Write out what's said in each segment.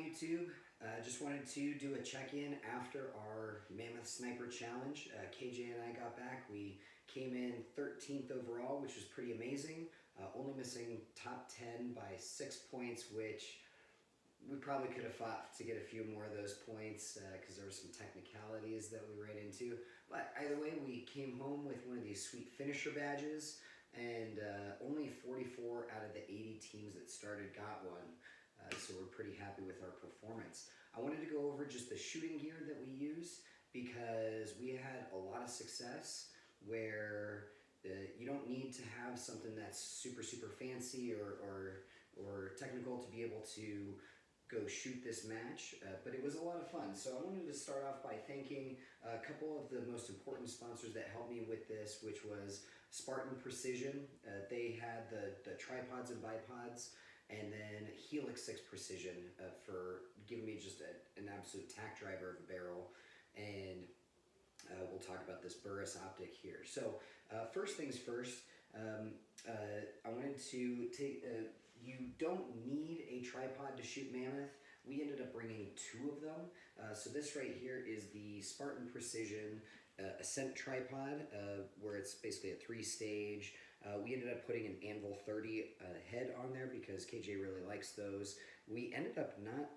YouTube. Just wanted to do a check-in after our Mammoth Sniper Challenge. KJ and I got back. We came in 13th overall, which was pretty amazing. Only missing top 10 by 6 points, which we probably could have fought to get a few more of those points because there were some technicalities that we ran into. But either way, we came home with one of these sweet finisher badges, and only 44 out of the 80 teams that started got one. So we're pretty happy with our performance. I wanted to go over just the shooting gear that we use because we had a lot of success where you don't need to have something that's super fancy or technical to be able to go shoot this match, but it was a lot of fun. So I wanted to start off by thanking a couple of the most important sponsors that helped me with this, which was Spartan Precision. They had the tripods and bipods, and then Helix 6 Precision for giving me just an absolute tack driver of a barrel. And we'll talk about this Burris optic here. So first things first, I wanted to take, you don't need a tripod to shoot Mammoth. We ended up bringing 2 of them. So this right here is the Spartan Precision Ascent tripod, where it's basically a 3-stage. We ended up putting an Anvil 30 head on there because KJ really likes those. We ended up not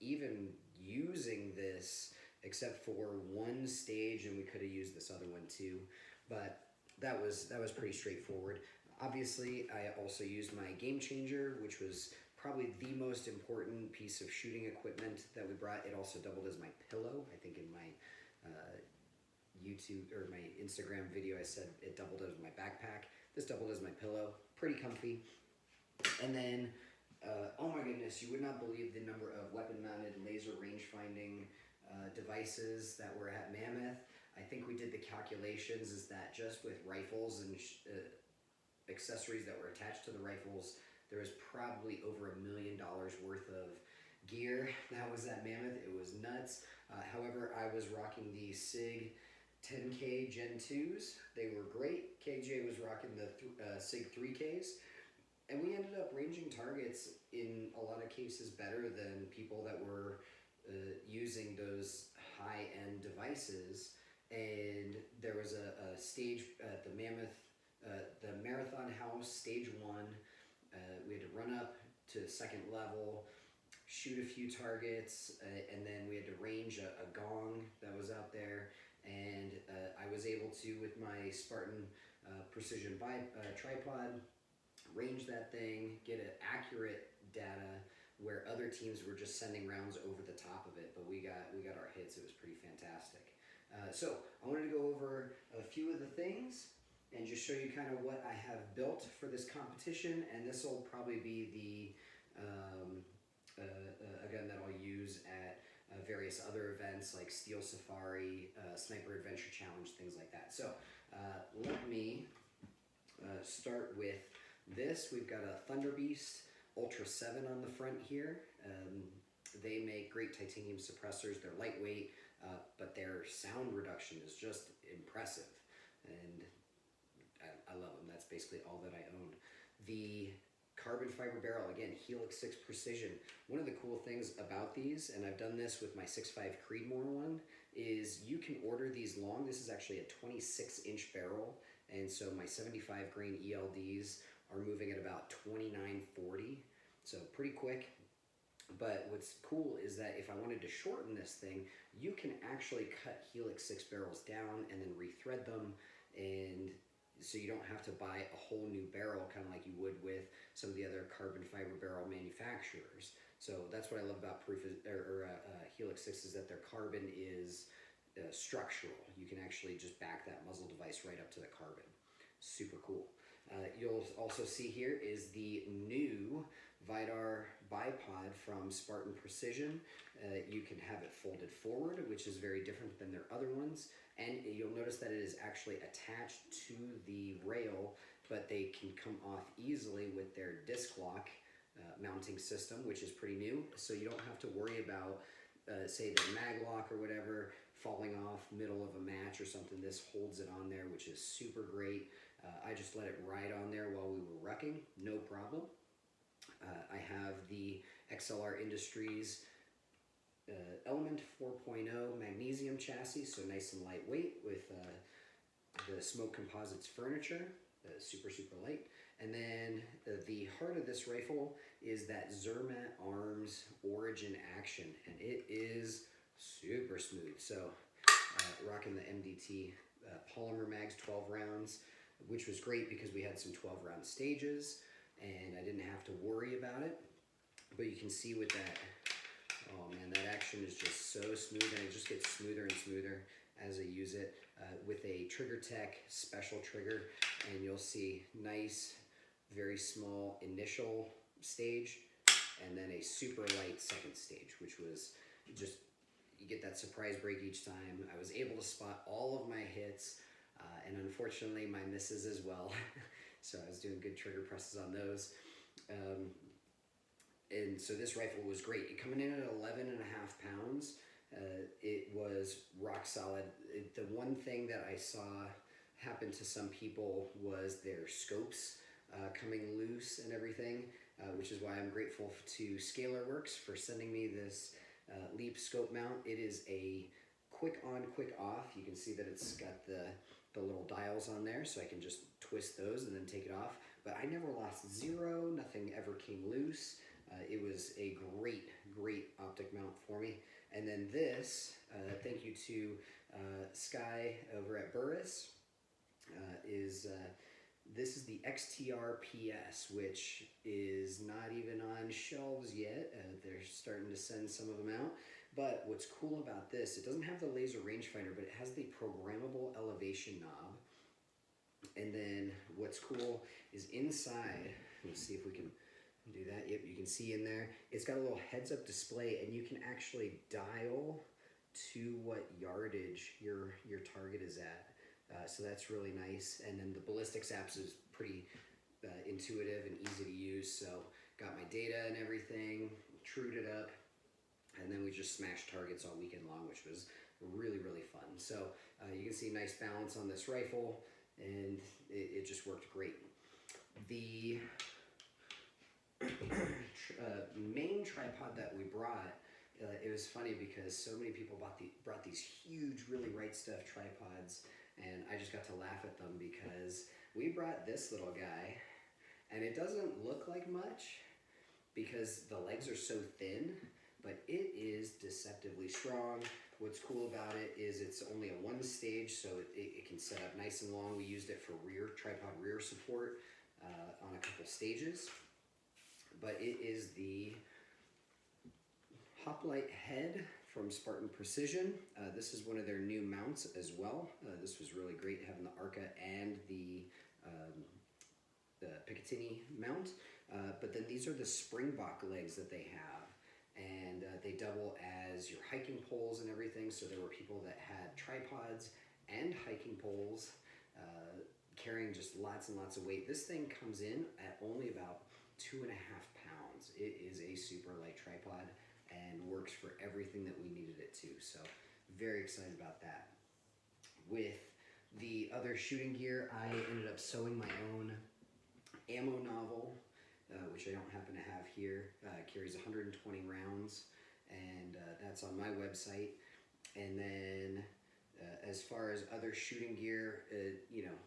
even using this except for one stage, and we could have used this other one too, but that was pretty straightforward. Obviously, I also used my Game Changer, which was probably the most important piece of shooting equipment that we brought. It also doubled as my pillow. I think in my YouTube or my Instagram video I said it doubled as my backpack. This doubled as my pillow. Pretty comfy. And then, oh my goodness, you would not believe the number of weapon-mounted laser range-finding devices that were at Mammoth. I think we did the calculations is that just with rifles and accessories that were attached to the rifles, there was probably over $1 million worth of gear that was at Mammoth. It was nuts. However, I was rocking the SIG 10K Gen 2s. They were great. KJ was rocking the SIG 3Ks. And we ended up ranging targets in a lot of cases better than people that were using those high-end devices. And there was a stage at the Mammoth, the Marathon House, stage 1. We had to run up to 2nd level, shoot a few targets, and then we had to range a gong that was out there. And I was able to, with my Spartan Precision tripod, range that thing, get an accurate data where other teams were just sending rounds over the top of it, but we got our hits. It was pretty fantastic. So I wanted to go over a few of the things and just show you kind of what I have built for this competition, and this will probably be the a gun that I'll use at various other events like Steel Safari, Sniper Adventure Challenge, things like that. So let me start with this. We've got a Thunder Beast Ultra 7 on the front here. They make great titanium suppressors. They're lightweight, but their sound reduction is just impressive, and I love them. That's basically all that I own. The carbon fiber barrel, again, Helix 6 Precision. One of the cool things about these, and I've done this with my 6.5 Creedmoor one, is you can order these long. This is actually a 26-inch barrel, and so my 75 grain ELDs are moving at about 29.40, so pretty quick. But what's cool is that if I wanted to shorten this thing, you can actually cut Helix 6 barrels down and then rethread them, and so you don't have to buy a whole new barrel, kind of like you would with some of the other carbon fiber barrel manufacturers. So that's what I love about Helix 6 is that their carbon is structural. You can actually just back that muzzle device right up to the carbon. Super cool. You'll also see here is the new Vidar bipod from Spartan Precision. You can have it folded forward, which is very different than their other ones. And you'll notice that it is actually attached to the rail, but they can come off easily with their disc lock mounting system, which is pretty new. So you don't have to worry about, say, the mag lock or whatever falling off middle of a match or something. This holds it on there, which is super great. I just let it ride on there while we were rucking, no problem. I have the XLR Industries Element 4.0 magnesium chassis, so nice and lightweight with the Smoke Composites furniture, super, super light. And then the heart of this rifle is that Zermatt Arms Origin Action, and it is super smooth. So rocking the MDT polymer mags, 12 rounds, which was great because we had some 12 round stages and I didn't have to worry about it. But you can see with that, oh man, that action is just so smooth, and it just gets smoother and smoother as I use it with a Trigger Tech special trigger. And you'll see nice, very small initial stage and then a super light second stage, which was just, you get that surprise break each time. I was able to spot all of my hits and unfortunately my misses as well. So I was doing good trigger presses on those. And so this rifle was great. Coming in at 11.5 pounds, it was rock solid. The one thing that I saw happen to some people was their scopes coming loose and everything, which is why I'm grateful to Scalar Works for sending me this Leap scope mount. It is a quick on, quick off. You can see that it's got the little dials on there, so I can just twist those and then take it off. But I never lost zero, nothing ever came loose. It was a great, great optic mount for me. And then this, thank you to Sky over at Burris, this is the XTR PS, which is not even on shelves yet. They're starting to send some of them out. But what's cool about this, it doesn't have the laser rangefinder, but it has the programmable elevation knob. And then what's cool is inside, let's see if we can do that. Yep, you can see in there, it's got a little heads-up display, and you can actually dial to what yardage your target is at. So that's really nice. And then the ballistics apps is pretty intuitive and easy to use. So got my data and everything, trued it up, and then we just smashed targets all weekend long, which was really, really fun. So you can see nice balance on this rifle, and it just worked great. The main tripod that we brought, it was funny because so many people brought these huge, really right stuff tripods, and I just got to laugh at them because we brought this little guy, and it doesn't look like much because the legs are so thin, but it is deceptively strong. What's cool about it is it's only a one stage, so it can set up nice and long. We used it for tripod rear support on a couple stages. But it is the Hoplite head from Spartan Precision. This is one of their new mounts as well. This was really great having the Arca and the Picatinny mount. But then these are the Springbok legs that they have. And they double as your hiking poles and everything. So there were people that had tripods and hiking poles carrying just lots and lots of weight. This thing comes in at only about 2.5 pounds. It is a super light tripod and works for everything that we needed it to. So very excited about that. With the other shooting gear, I ended up sewing my own ammo novel, which I don't happen to have here. Carries 120 rounds, and that's on my website. And then as far as other shooting gear, you know,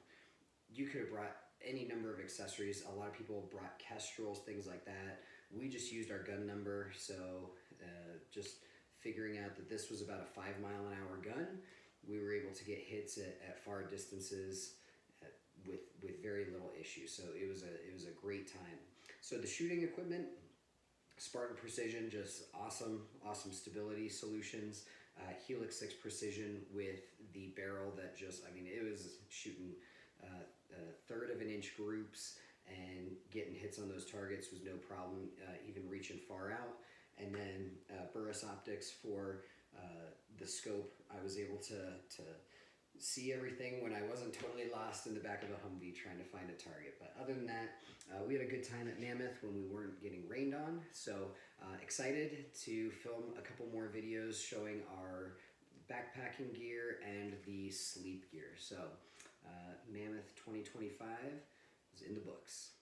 you could have brought any number of accessories. A lot of people brought kestrels, things like that. We just used our gun number, so just figuring out that this was about a 5-mile-an-hour gun, we were able to get hits at far distances with very little issue. So it was a great time. So the shooting equipment, Spartan Precision, just awesome stability solutions. Helix 6 Precision with the barrel that just, I mean, it was shooting 1/3 of an inch groups, and getting hits on those targets was no problem, even reaching far out. And then Burris Optics for the scope. I was able to see everything when I wasn't totally lost in the back of a Humvee trying to find a target. But other than that, we had a good time at Mammoth when we weren't getting rained on. So excited to film a couple more videos showing our backpacking gear and the sleep gear. So Mammoth 2025 is in the books.